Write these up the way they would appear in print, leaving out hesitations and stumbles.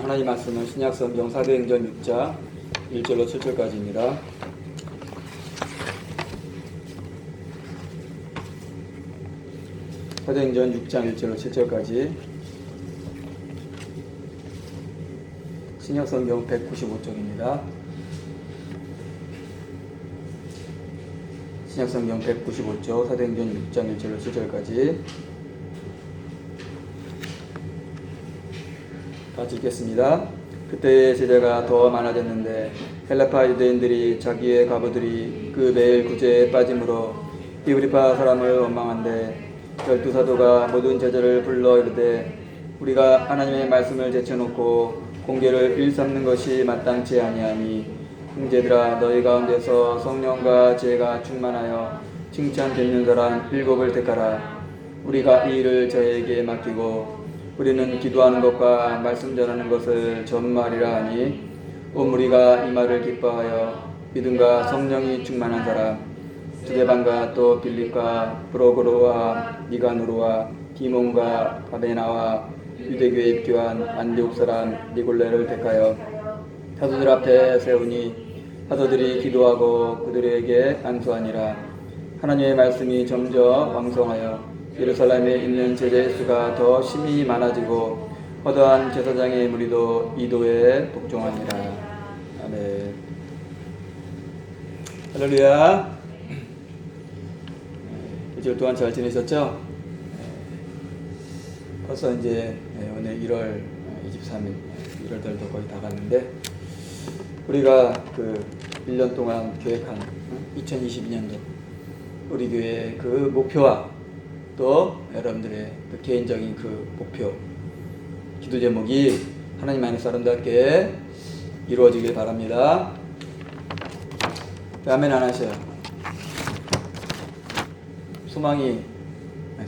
하나님 말씀은 신약성경 사도행전 6장 1절로 7절까지입니다. 사도행전 6장 1절로 7절까지 신약성경 195쪽입니다. 신약성경 195쪽 사도행전 6장 1절로 7절까지 같이 읽겠습니다. 그때의 제자가 더 많아졌는데 헬라파 유대인들이 자기의 과부들이 그 매일 구제에 빠짐으로 디브리파 사람을 원망한데 12사도가 모든 제자를 불러 이르되 우리가 하나님의 말씀을 제쳐놓고 공개를 일삼는 것이 마땅치 아니하니 형제들아 너희 가운데서 성령과 지혜가 충만하여 칭찬되는 사람 7을 택하라. 우리가 이 일을 저에게 맡기고 우리는 기도하는 것과 말씀 전하는 것을 전무하리라 하니 온 무리가 이 말을 기뻐하여 믿음과 성령이 충만한 사람 스데반과 또 빌립과 프로고로와 니가노르와 디몬과 바베나와 유대교에 입교한 안디옥 사람 니골레를 택하여 사도들 앞에 세우니 사도들이 기도하고 그들에게 안수하니라. 하나님의 말씀이 점점 왕성하여 예루살렘에 있는 제자의 수가 더 심히 많아지고 허다한 제사장의 무리도 이도에 복종하니라. 아멘. 할렐루야. 일주일 동안 잘 지내셨죠? 벌써 이제 오늘 1월 23일 1월달도 거의 다 갔는데 우리가 그 1년 동안 계획한 2022년도 우리 교회의 그 목표와 또 여러분들의 그 개인적인 그 목표 기도 제목이 하나님 안에서 아름답게 이루어지길 바랍니다. 아멘 안 하셔요. 소망이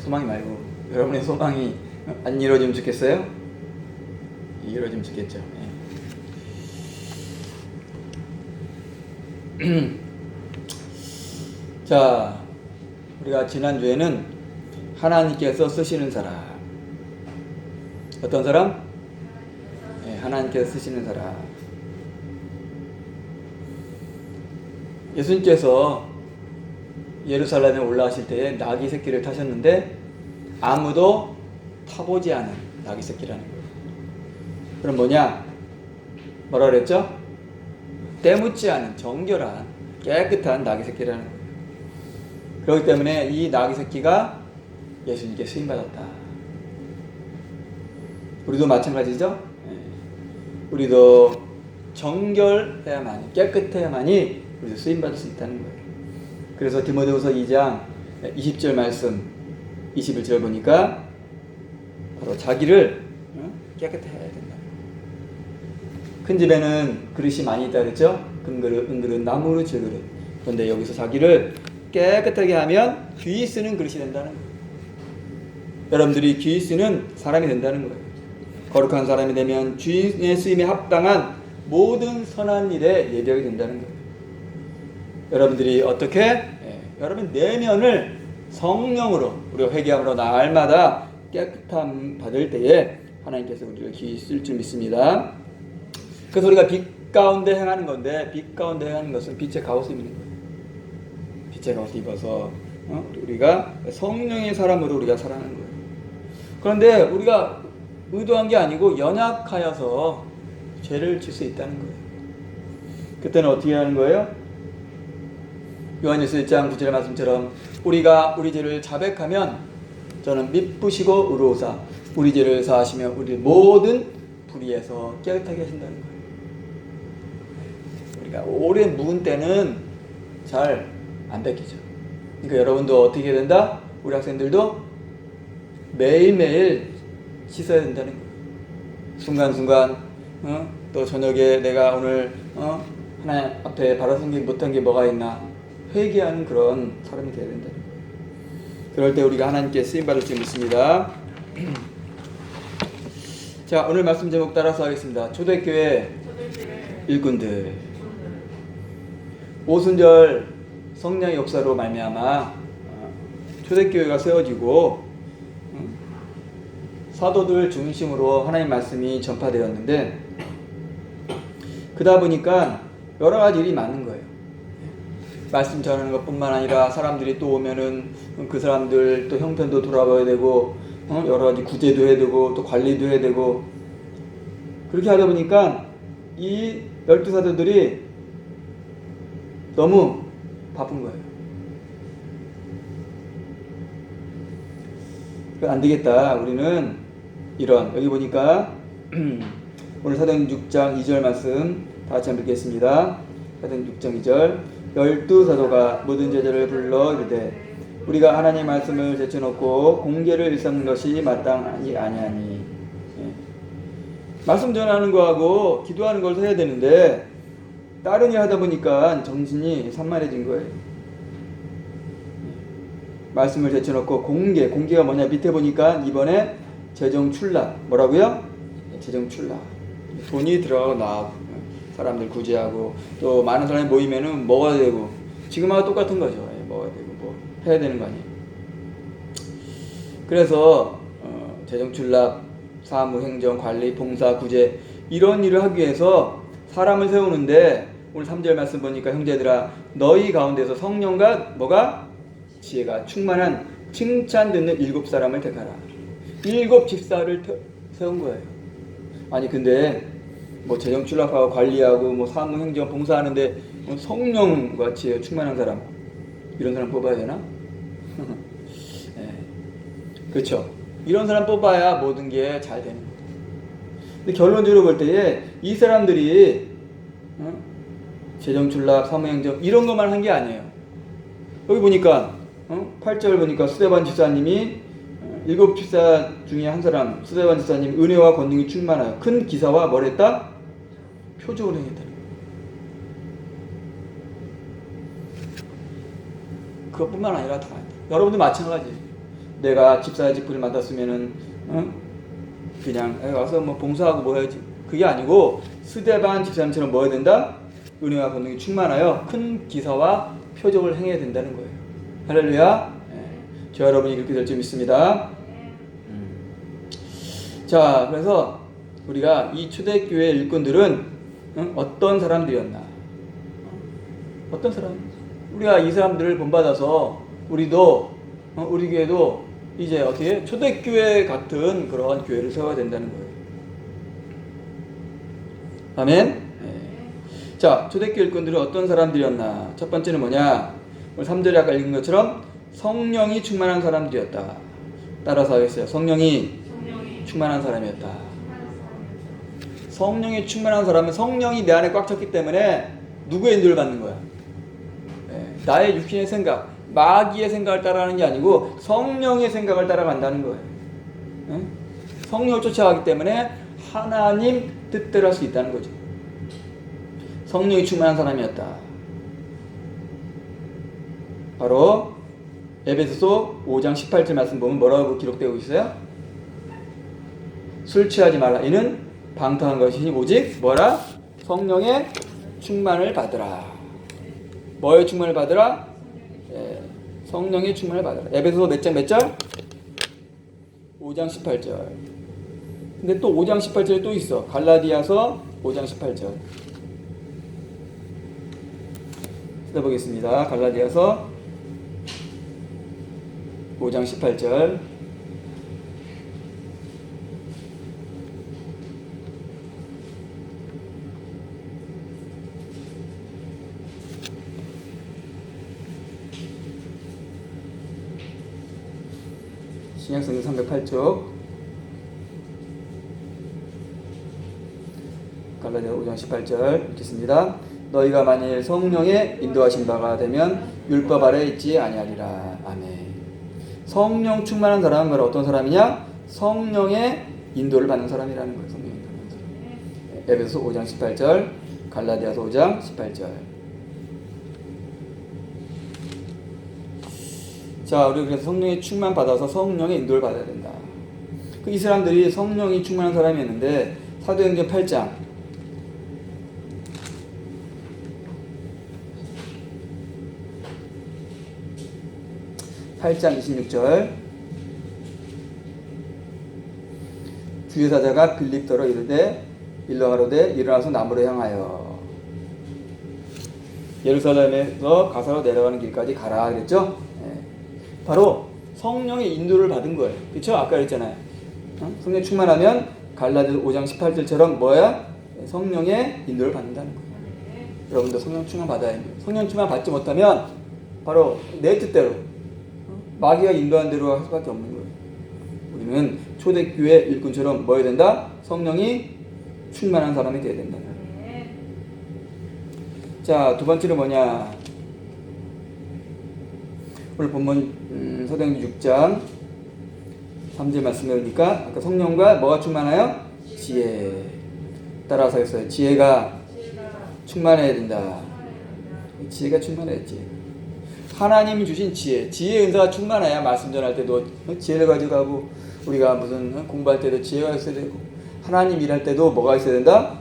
말고 여러분의 소망이 안 이루어지면 좋겠어요? 이루어지면 좋겠죠. 자, 우리가 지난주에는 하나님께서 쓰시는 사람. 어떤 사람? 네, 하나님께서 쓰시는 사람. 예수님께서 예루살렘에 올라가실 때에 나귀 새끼를 타셨는데 아무도 타보지 않은 나귀 새끼라는 거예요. 그럼 뭐라 그랬죠? 때묻지 않은 정결한 깨끗한 나귀 새끼라는 거예요. 그렇기 때문에 이 나귀 새끼가 예수님께 쓰임받았다. 우리도 마찬가지죠? 우리도 정결해야만이 깨끗해야만이 우리도 쓰임받을 수 있다는 거예요. 그래서 디모데후서 2장 20절 말씀 21절 보니까 바로 자기를 깨끗해야 된다. 큰 집에는 그릇이 많이 있다 그랬죠? 은그릇, 나무로 질그릇. 그런데 여기서 자기를 깨끗하게 하면 귀 쓰는 그릇이 된다는 거예요. 여러분들이 귀 쓰는 사람이 된다는 거예요. 거룩한 사람이 되면 주인의 쓰임에 합당한 모든 선한 일에 예비하게 된다는 거예요. 여러분들이 어떻게? 여러분 내면을 성령으로 우리가 회개함으로 날마다 깨끗함 받을 때에 하나님께서 우리를 귀 쓸 줄 믿습니다. 그래서 우리가 빛 가운데 행하는 건데 빛 가운데 행하는 것은 빛의 가옷을 입는 거예요. 빛의 가옷을 입어서 우리가 성령의 사람으로 우리가 살아가는 거예요. 그런데 우리가 의도한 게 아니고 연약하여서 죄를 질 수 있다는 거예요. 그때는 어떻게 하는 거예요? 요한일서 1장 9절의 말씀처럼 우리가 우리 죄를 자백하면 저는 미쁘시고 의로우사 우리 죄를 사하시며 우리 모든 불의에서 깨끗하게 하신다는 거예요. 우리가 오래 묵은 때는 잘 안 뺏기죠. 그러니까 여러분도 어떻게 된다? 우리 학생들도 매일매일 씻어야 된다는 거예요. 순간순간 또 저녁에 내가 오늘 하나님 앞에 바라서기 못한 게 뭐가 있나 회개하는 그런 사람이 되어야 된다는 거예요. 그럴 때 우리가 하나님께 쓰임받을 줄 믿습니다. 자, 오늘 말씀 제목 따라서 하겠습니다. 초대교회 일꾼들. 오순절 성령의 역사로 말미암아 초대교회가 세워지고 사도들 중심으로 하나님 말씀이 전파되었는데 그러다 보니까 여러 가지 일이 많은 거예요. 말씀 전하는 것뿐만 아니라 사람들이 또 오면은 그 사람들 또 형편도 돌아봐야 되고 여러 가지 구제도 해야 되고 또 관리도 해야 되고 그렇게 하다 보니까 이 12사도들이 너무 바쁜 거예요. 안 되겠다. 우리는 이런 여기 보니까 오늘 사도행 6장 2절 말씀 다 같이 한번 읽겠습니다. 사도행 6장 2절 12사도가 모든 제자를 불러 이르되 우리가 하나님의 말씀을 제쳐놓고 공계를 일삼는 것이 마땅하니 아니하니. 말씀 전하는 거하고 기도하는 걸 해야 되는데 다른 일 하다 보니까 정신이 산만해진 거예요. 말씀을 제쳐놓고 공계가 뭐냐 밑에 보니까 이번에 재정출납 뭐라고요? 재정출납 돈이 들어가고 나가고 사람들 구제하고 또 많은 사람이 모이면은 먹어야 되고 지금하고 똑같은 거죠. 먹어야 되고 뭐 해야 되는 거 아니에요. 그래서 재정출납 사무, 행정, 관리, 봉사, 구제 이런 일을 하기 위해서 사람을 세우는데 오늘 3절 말씀 보니까 형제들아 너희 가운데서 성령과 뭐가? 지혜가 충만한 칭찬 듣는 7사람을 택하라. 7 집사를 세운 거예요. 아니 근데 뭐 재정출납하고 관리하고 뭐 사무, 행정, 봉사하는데 성령과 지혜 충만한 사람 이런 사람 뽑아야 되나? 네. 그렇죠. 이런 사람 뽑아야 모든 게 잘 되는 거예요. 근데 결론적으로 볼 때에 이 사람들이 재정출납, 사무행정 이런 것만 한 게 아니에요. 여기 보니까 8절 보니까 스데반 집사님이 7 집사 중에 한 사람 스데반 집사님 은혜와 권능이 충만하여 큰 기사와 뭘 했다? 표적을 행했다. 그것뿐만 아니라 다 여러분도 마찬가지. 내가 집사의 직분을 맡았으면은 그냥 와서 뭐 봉사하고 뭐 해야지. 그게 아니고 스데반 집사님처럼 뭐 해야 된다? 은혜와 권능이 충만하여 큰 기사와 표적을 행해야 된다는 거예요. 할렐루야. 저 여러분이 그렇게 될 줄 믿습니다. 자, 그래서 우리가 이 초대교회 일꾼들은 어떤 사람들이었나? 어떤 사람? 우리가 이 사람들을 본받아서 우리도 우리 교회도 이제 어떻게 초대교회 같은 그런 교회를 세워야 된다는 거예요. 아멘. 자, 초대교회 일꾼들은 어떤 사람들이었나? 첫 번째는 뭐냐? 오늘 3절에 아까 읽은 것처럼 성령이 충만한 사람들이었다. 따라서 하겠어요. 성령이 충만한 사람이었다. 성령이 충만한 사람은 성령이 내 안에 꽉 찼기 때문에 누구의 인도를 받는 거야? 나의 육신의 생각, 마귀의 생각을 따라가는 게 아니고 성령의 생각을 따라간다는 거예요. 성령을 쫓아가기 때문에 하나님 뜻대로 할 수 있다는 거죠. 성령이 충만한 사람이었다. 바로 에베소서 5장 18절 말씀 보면 뭐라고 기록되고 있어요? 술 취하지 말라. 이는 방탕한 것이니 오직 뭐라? 성령의 충만을 받으라. 뭐의 충만을 받으라? 성령의 충만을 받으라. 에베소서 몇 장 몇 절? 5장 18절. 근데 또 5장 18절에 또 있어. 갈라디아서 5장 18절. 써보겠습니다. 갈라디아서 5장 18절. 신약성경 308쪽. 갈라디아 5장 18절 읽겠습니다. 너희가 만일 성령의 인도하신 바가 되면 율법 아래 있지 아니하리라. 아멘. 성령 충만한 사람은 바로 어떤 사람이냐? 성령의 인도를 받는 사람이라는 거예요. 성령 인도를 받는 사람. 에베소서 5장 18절, 갈라디아서 5장 18절. 자, 우리 그래서 성령의 충만 받아서 성령의 인도를 받아야 된다. 이 사람들이 성령이 충만한 사람이었는데 사도행전 8장 26절. 주의 사자가 빌립더로 이르되 일러 가로되 일어나서 남으로 향하여. 예루살렘에서 가사로 내려가는 길까지 가라 그랬죠. 바로 성령의 인도를 받은 거예요. 그렇죠? 아까 그랬잖아요. 성령 충만하면 갈라디아서 5장 18절처럼 뭐야? 성령의 인도를 받는다는 거예요. 여러분도 성령 충만 받아야 돼요. 성령 충만 받지 못하면 바로 내 뜻대로 마귀가 인도한 대로 할 수밖에 없는 거예요. 우리는 초대교회 일꾼처럼 뭐 해야 된다? 성령이 충만한 사람이 되어야 된다. 자, 두 번째는 뭐냐? 오늘 본문 사도행전 6장 3절 말씀에 보니까 아까 성령과 뭐가 충만하여? 지혜. 따라서 하겠어요. 지혜가 충만해야 된다. 지혜가 충만해야지. 하나님이 주신 지혜의 은사가 충만해야 말씀 전할 때도 지혜를 가지고 가고, 우리가 무슨 공부할 때도 지혜가 있어야 되고, 하나님 일할 때도 뭐가 있어야 된다?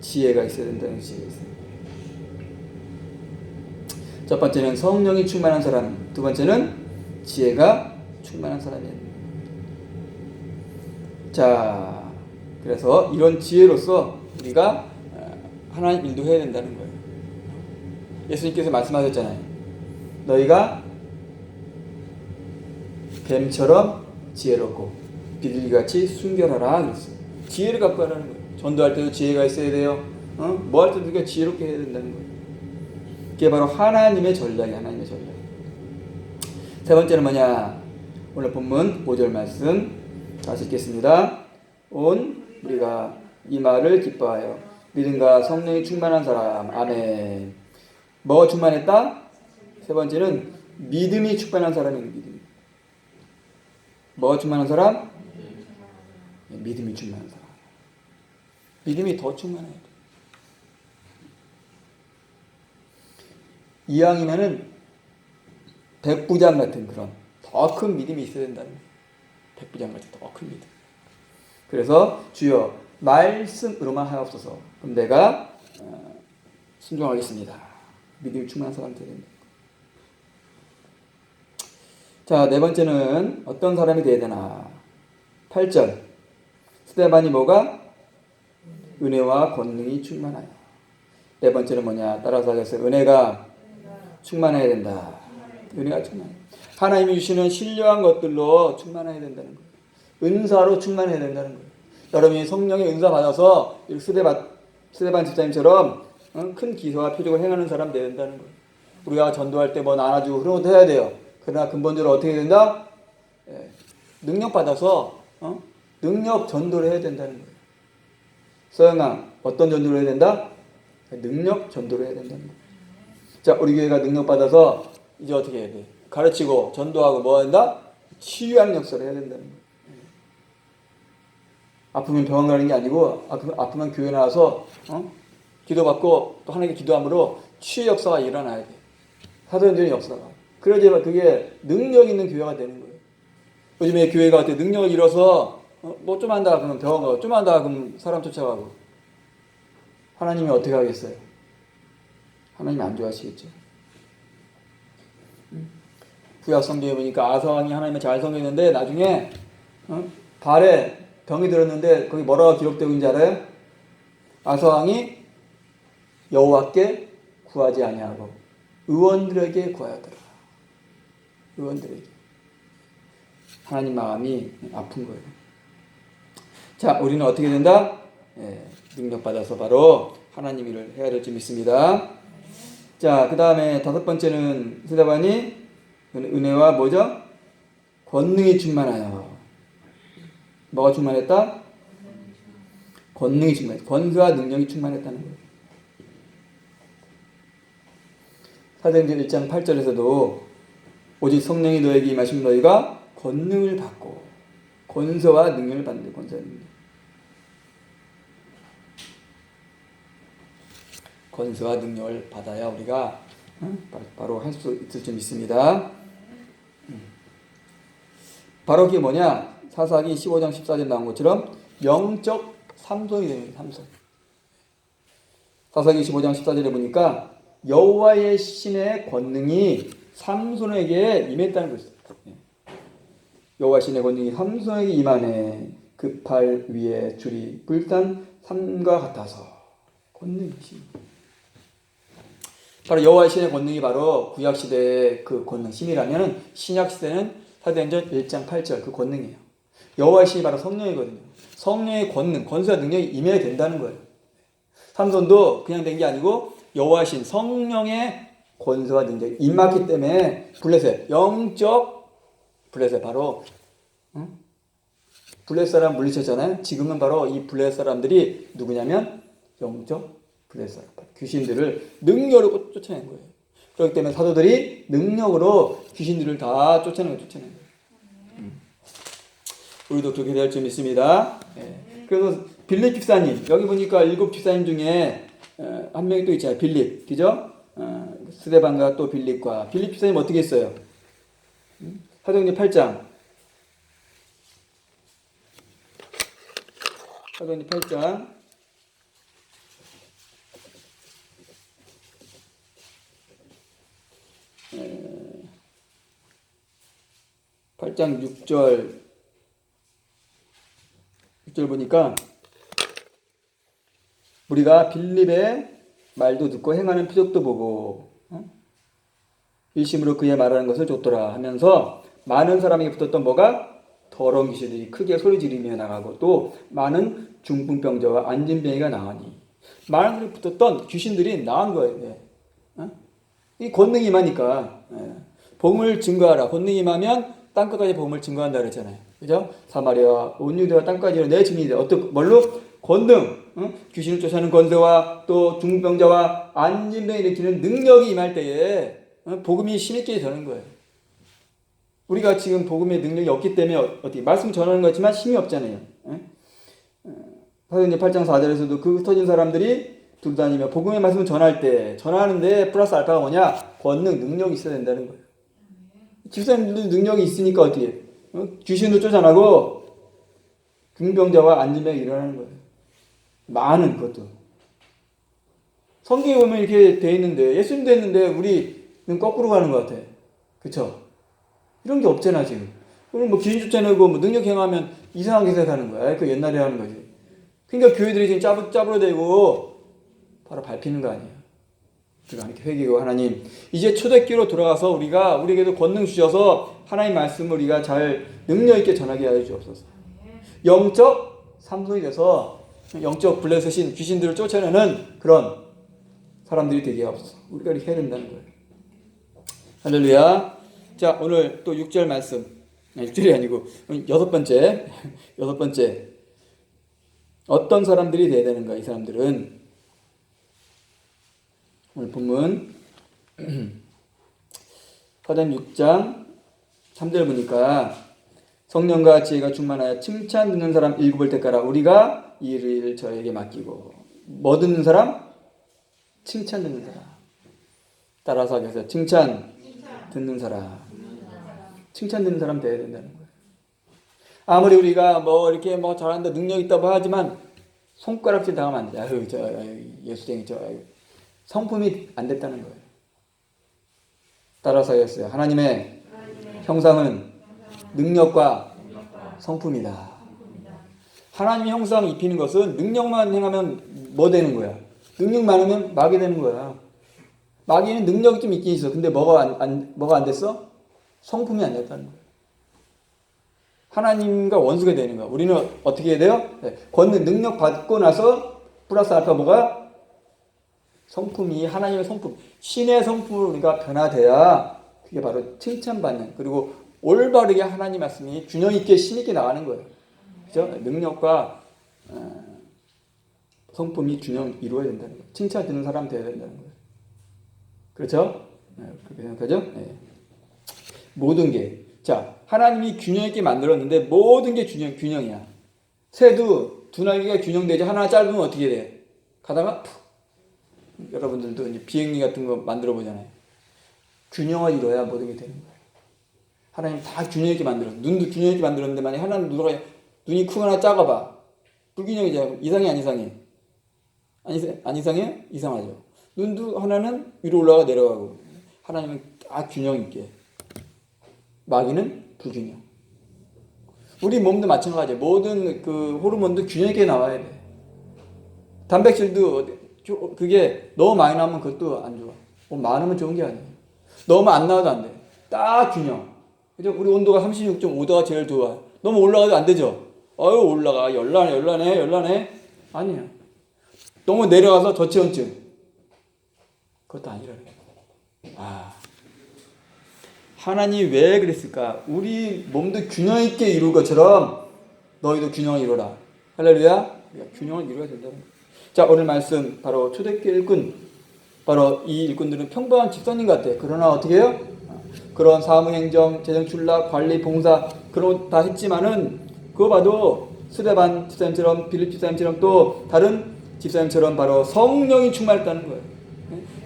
지혜가 있어야 된다는 지혜가 있어요. 첫 번째는 성령이 충만한 사람, 두 번째는 지혜가 충만한 사람이에요. 자, 그래서 이런 지혜로서 우리가 하나님 일도 해야 된다는 거예요. 예수님께서 말씀하셨잖아요. 너희가 뱀처럼 지혜롭고 비둘기같이 순결하라 그랬어요. 지혜를 갖고 하라는 거예요. 전도할 때도 지혜가 있어야 돼요. 뭐 할 때도 지혜롭게 해야 된다는 거예요. 그게 바로 하나님의 전략이에요. 하나님의 전략. 세 번째는 뭐냐? 오늘 본문 5절 말씀 다시 읽겠습니다. 온 우리가 이 말을 기뻐하여 믿음과 성령이 충만한 사람. 아멘. 뭐가 충만했다? 세 번째는 믿음이 충만한 사람이에요. 믿음. 뭐가 충만한 사람? 믿음이 충만한 사람. 믿음이 더 충만해야 돼. 이왕이면은 백부장 같은 그런 더 큰 믿음이 있어야 된다는 거예요. 백부장 같은 더 큰 믿음. 그래서 주여 말씀으로만 하옵소서. 그럼 내가 순종하겠습니다. 믿음이 충만한 사람이 되야 된다. 자, 네 번째는 어떤 사람이 되어야 되나? 8절. 스데반이 뭐가? 은혜와 권능이 충만하여. 네 번째는 뭐냐? 따라서 하겠어요. 은혜가 충만해야 된다. 은혜가 충만해. 하나님이 주시는 신령한 것들로 충만해야 된다는 거예요. 은사로 충만해야 된다는 거예요. 여러분이 성령의 은사 받아서 스데반 집사님처럼 큰 기사와 표적을 행하는 사람 되어야 된다는 거예요. 우리가 전도할 때 뭐 나눠주고 그런 것도 해야 돼요. 그러나 근본적으로 어떻게 된다? 능력 받아서 능력 전도를 해야 된다는 거예요. 서영아, 어떤 전도를 해야 된다? 능력 전도를 해야 된다는 거예요. 자, 우리 교회가 능력 받아서 이제 어떻게 해야 돼? 가르치고 전도하고 뭐 한다? 치유하는 역사를 해야 된다는 거예요. 아프면 병원 가는 게 아니고 아프면 교회 나와서 기도받고 또 하나님께 기도함으로 치유 역사가 일어나야 돼. 사도행전의 역사가. 그래야지만 그게 능력 있는 교회가 되는 거예요. 요즘에 교회가 어때? 능력을 잃어서 뭐 좀 한다 그러면 병원 가고 좀 한다 그러면 사람 쫓아가고. 하나님이 어떻게 하겠어요? 하나님이 안 좋아하시겠죠. 구약 성경에 보니까 아사왕이 하나님을 잘 섬겼는데 나중에 발에 병이 들었는데 거기 뭐라고 기록되고 있는지 알아요? 아사왕이 여호와께 구하지 아니하고 의원들에게 구하였더라. 의원들에게. 하나님 마음이 아픈 거예요. 자, 우리는 어떻게 된다? 능력받아서 바로 하나님 일을 해야 될 줄 믿습니다. 자, 그 다음에 다섯 번째는 스데반이 은혜와 뭐죠? 권능이 충만하여. 뭐가 충만했다? 권능이 충만했다. 권세와 능력이 충만했다는 거예요. 사도행전 1장 8절에서도 오직 성령이 너에게 임하시면 너희가 권능을 받고 권세와 능력을 받는다. 권세와 능력. 권세와 능력을 받아야 우리가 바로 할 수 있을 줄 믿습니다. 바로 그게 뭐냐? 사사기 15장 14절 나온 것처럼 영적 삼손이 되는 삼손. 사사기 15장 14절에 보니까 여호와의 신의 권능이 삼손에게 임했다는 것이죠. 여호와 신의 권능이 삼손에게 임하네. 그 팔 위에 줄이 불탄 삼과 같아서 권능이시. 바로 여호와의 신의 권능이 바로 구약 시대의 그 권능 신이라면 신약 시대는 사도행전 1장 8절 그 권능이에요. 여호와의 신이 바로 성령이거든요. 성령의 권능, 권세와 능력이 임해야 된다는 거예요. 삼손도 그냥 된 게 아니고 여호와의 신 성령의 권세와 능력이 임했기 때문에 블레셋 영적 블레셋 바로 블레셋 사람 물리쳤잖아요. 지금은 바로 이 블레셋 사람들이 누구냐면 영적 블레셋 사람 귀신들을 능력으로 쫓아낸 거예요. 그렇기 때문에 사도들이 능력으로 귀신들을 다 쫓아낸 거예요. 우리도 그렇게 될 줄 믿습니다. 그래서 빌립 집사님 여기 보니까 7 집사님 중에 한 명이 또 있잖아요. 빌립 그죠? 스데반과 또 빌립과 빌립 집사님 어떻게 했어요? 사도행전 8장 사도행전 8장 8장 6절 보니까 우리가 빌립의 말도 듣고 행하는 표적도 보고 일심으로 그의 말하는 것을 줬더라 하면서 많은 사람에게 붙었던 뭐가 더러운 귀신들이 크게 소리 지르며 나가고 또 많은 중풍병자와 안진병이가 나오니 많은 사람이 붙었던 귀신들이 나온 거예요. 이 권능이 임하니까 복음을 증거하라. 권능이 임하면 땅끝까지 복음을 증거한다 그랬잖아요. 그죠? 사마리아 온 유대와 땅까지 내 증인이다. 어떤 뭘로? 권능, 귀신을 쫓아내는 권세와 또 중풍병자와 안진병을 일으키는 능력이 임할 때에 복음이 힘있게 되는 거예요. 우리가 지금 복음의 능력이 없기 때문에 어떻게 말씀 전하는 거지만 힘이 없잖아요. 사도행전 8장 4절에서도 그 흩어진 사람들이 두루다니며 복음의 말씀을 전할 때 전하는데 플러스 알파가 뭐냐? 권능, 능력이 있어야 된다는 거예요. 집사님들도 능력이 있으니까 어떻게 귀신도 쫓아나고 중병자와 안진병이 일어나는 거예요. 많은 것도. 성경에 보면 이렇게 돼 있는데 예수님도 했는데 우리는 거꾸로 가는 것 같아. 그쵸? 이런 게 없잖아 지금. 그럼 뭐 귀신 쫓아내고 뭐 능력 행하면 이상하게 생각하는 거야. 그 옛날에 하는 거지. 그러니까 교회들이 지금 짜부르대고 바로 밟히는 거 아니에요. 우리가 이렇게 회개하고 하나님 이제 초대교로 돌아가서 우리에게도 권능 주셔서 하나님 말씀을 우리가 잘 능력 있게 전하게 하여 주옵소서. 영적 삼손이 돼서 영적 블레셋인 귀신들을 쫓아내는 그런 사람들이 되게 없어. 우리가 이렇게 해야 된다는 거예요. 할렐루야. 자, 오늘 또 6절 말씀. 6절이 아니고 여섯 번째. 어떤 사람들이 돼야 되는가? 이 사람들은 오늘 본문 사도행전 6장 3절 보니까 성령과 지혜가 충만하여 칭찬 듣는 사람 7을 택하라. 우리가 이 일을 저에게 맡기고 뭐 듣는 사람? 칭찬 듣는 사람. 따라서 하겠어요. 칭찬 듣는 사람. 칭찬 듣는 사람 돼야 된다는 거예요. 아무리 우리가 뭐 이렇게 뭐 잘한다 능력 있다고 하지만 손가락질 당하면 안 돼. 아유 예수쟁이 성품이 안 됐다는 거예요. 따라서 하겠어요. 하나님의 형상은 능력과 성품이다. 하나님의 형상 입히는 것은 능력만 행하면 뭐 되는 거야? 능력 많으면 마귀 되는 거야. 마귀는 능력이 좀 있긴 있어. 근데 뭐가 안 됐어? 성품이 안 됐다는 거야. 하나님과 원수가 되는 거야. 우리는 어떻게 해야 돼요? 권능, 능력 받고 나서 플러스 알파 뭐가? 성품이 하나님의 성품, 신의 성품으로 우리가 변화돼야 그게 바로 칭찬받는 그리고 올바르게 하나님 말씀이 균형 있게 신 있게 나가는 거예요. 그죠? 능력과 성품이 균형 이루어야 된다는 거예요. 칭찬 듣는 사람 되어야 된다는 거예요. 그렇죠? 그렇게 생각하죠? 네. 모든 게 자, 하나님이 균형 있게 만들었는데 모든 게 균형이야. 새도 두 날개가 균형되지 하나 짧으면 어떻게 돼? 가다가 푹. 여러분들도 이제 비행기 같은 거 만들어 보잖아요. 균형을 이뤄야 모든 게 되는 거예요. 하나님 다 균형 있게 만들었어. 눈도 균형 있게 만들었는데 만약 하나는 눈이 크거나 작아봐. 불균형이잖아요. 이상해 안 이상해? 안 이상해? 이상하죠. 눈도 하나는 위로 올라가 내려가고 하나님은 다 균형 있게. 마귀는 불균형. 우리 몸도 마찬가지예요. 모든 그 호르몬도 균형 있게 나와야 돼. 단백질도 그게 너무 많이 나오면 그것도 안 좋아. 많으면 좋은 게 아니에요. 너무 안 나와도 안 돼. 딱 균형. 그죠? 우리 온도가 36.5도가 제일 좋아. 너무 올라가도 안 되죠? 올라가. 열나네. 아니에요. 너무 내려가서 저체온증. 그것도 아니라는 거예요. 하나님이 왜 그랬을까? 우리 몸도 균형 있게 이룰 것처럼 너희도 균형을 이루라. 할렐루야. 우리가 균형을 이루어야 된다는 거예요. 자, 오늘 말씀 바로 초대교회 일꾼. 바로 이 일꾼들은 평범한 집사님 같아. 그러나 어떻게 해요? 그런 사무행정, 재정출납, 관리, 봉사 그런 거 다 했지만은 그거 봐도 스데반 집사님처럼 빌립 집사님처럼 또 다른 집사님처럼 바로 성령이 충만했다는 거예요.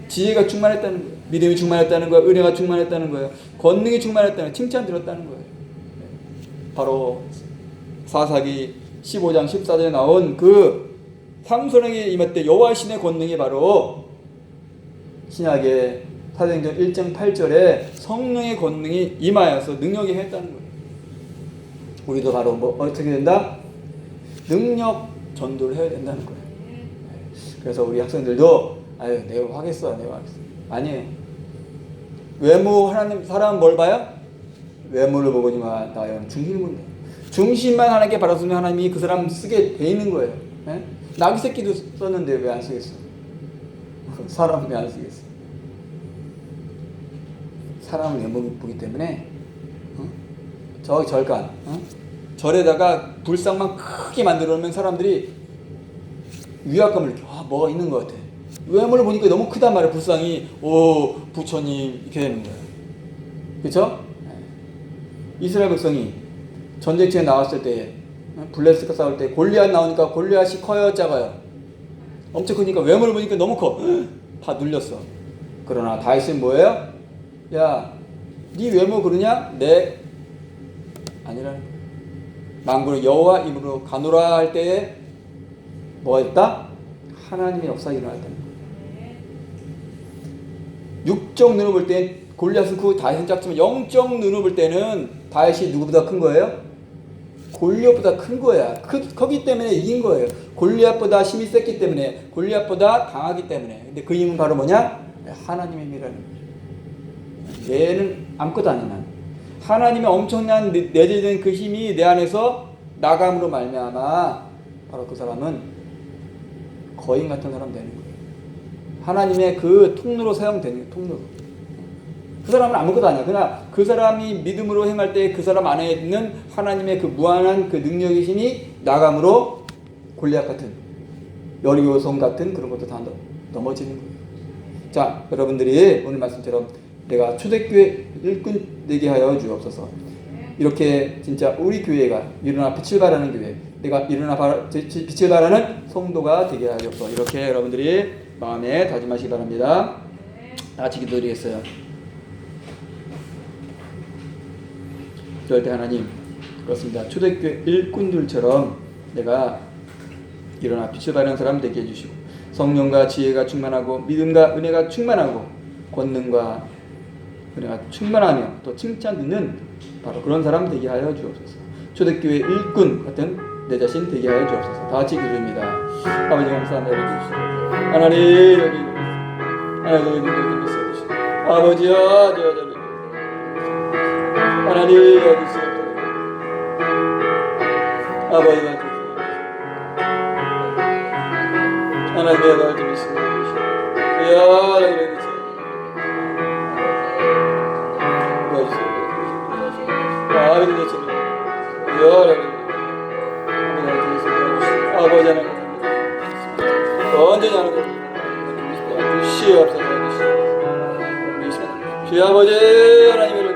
지혜가 충만했다는 거예요. 믿음이 충만했다는 거예요. 은혜가 충만했다는 거예요. 권능이 충만했다는 거예요. 칭찬 들었다는 거예요. 바로 사사기 15장 14절에 나온 그 삼손에게 임했대 여호와 신의 권능이 바로 신약의 사도행전 1장 8절에 성령의 권능이 임하여서 능력이 했다는 거예요. 우리도 바로 어떻게 된다? 능력 전도를 해야 된다는 거예요. 그래서 우리 학생들도 내가 하겠어. 아니에요. 외모 하나님 사람은 뭘 봐요? 외모를 보거니와 나의 중심을 본다. 중심만 하나님께 바랐으면 하나님이 그 사람 쓰게 돼 있는 거예요. 나귀 새끼도 썼는데 왜 안 쓰겠어? 사람 왜 안 쓰겠어? 사람은 외모 보기 때문에 저기 절간 절에다가 불상만 크게 만들어 놓으면 사람들이 위압감을 느껴. 뭐가 있는 것 같아. 외모를 보니까 너무 크단 말이야. 불상이 부처님 이렇게 되는 거야. 그렇죠? 이스라엘 백성이 전쟁터에 나왔을 때 블레셋과 싸울 때 골리앗 나오니까 골리앗이 커요 작아요? 엄청 크니까 외모를 보니까 너무 커. 다 눌렸어. 그러나 다윗은 뭐예요? 야, 네 외모 그러냐? 아니라는 거야. 만군의 여호와 이름으로 가노라 할 때에 뭐가 있다? 하나님의 역사가 일어났다는 거야. 육적 눈으로 볼 때 골리앗은 크고 다윗은 작지만 영적 눈으로 볼 때는 다윗이 누구보다 큰 거예요? 골리앗보다 큰 거야. 크기 때문에 이긴 거예요. 골리앗보다 힘이 셌기 때문에, 골리앗보다 강하기 때문에. 근데 그 힘은 바로 뭐냐? 하나님의 힘이라는 거예요. 얘는 아무것도 아니야. 하나님의 엄청난 내재된 그 힘이 내 안에서 나감으로 말미암아 바로 그 사람은 거인 같은 사람 되는 거예요. 하나님의 그 통로로 사용되는 거예요. 통로로. 그 사람은 아무것도 아니야. 그러나 그 사람이 믿음으로 행할 때 그 사람 안에 있는 하나님의 그 무한한 그 능력의 힘이 나감으로 골리앗 같은 여리고성 같은 그런 것도 다 넘어지는 거예요. 자, 여러분들이 오늘 말씀처럼 내가 초대교회 일꾼 되게 하여 주옵소서. 이렇게 진짜 우리 교회가 일어나 빛을 발하는 교회, 내가 일어나 빛을 발하는 성도가 되게 하여 주옵소서. 이렇게 여러분들이 마음에 다짐하시기 바랍니다. 다 같이 기도드리겠어요. 그럴 때 하나님, 그렇습니다. 초대교회 일꾼들처럼 내가 일어나 빛을 발하는 사람 되게 해주시고 성령과 지혜가 충만하고 믿음과 은혜가 충만하고 권능과 은혜가 충만하며 또 칭찬 듣는 바로 그런 사람 되게 하여 주옵소서. 초대교회 일꾼 같은 내 자신 되게 하여 주옵소서. 다 같이 기도합니다. 아버지 감사합니다. 주시옵소서. 하나님 여기 있어주시고 아버지야 하나님 여기 있어주시고 아버지가 주시고 하나님의 날 좀 있으면 주시고 야 그래 아버지 대처럼 아버지 하나님 언제나 하나님 주시옵소서 주여 아버지 하나님을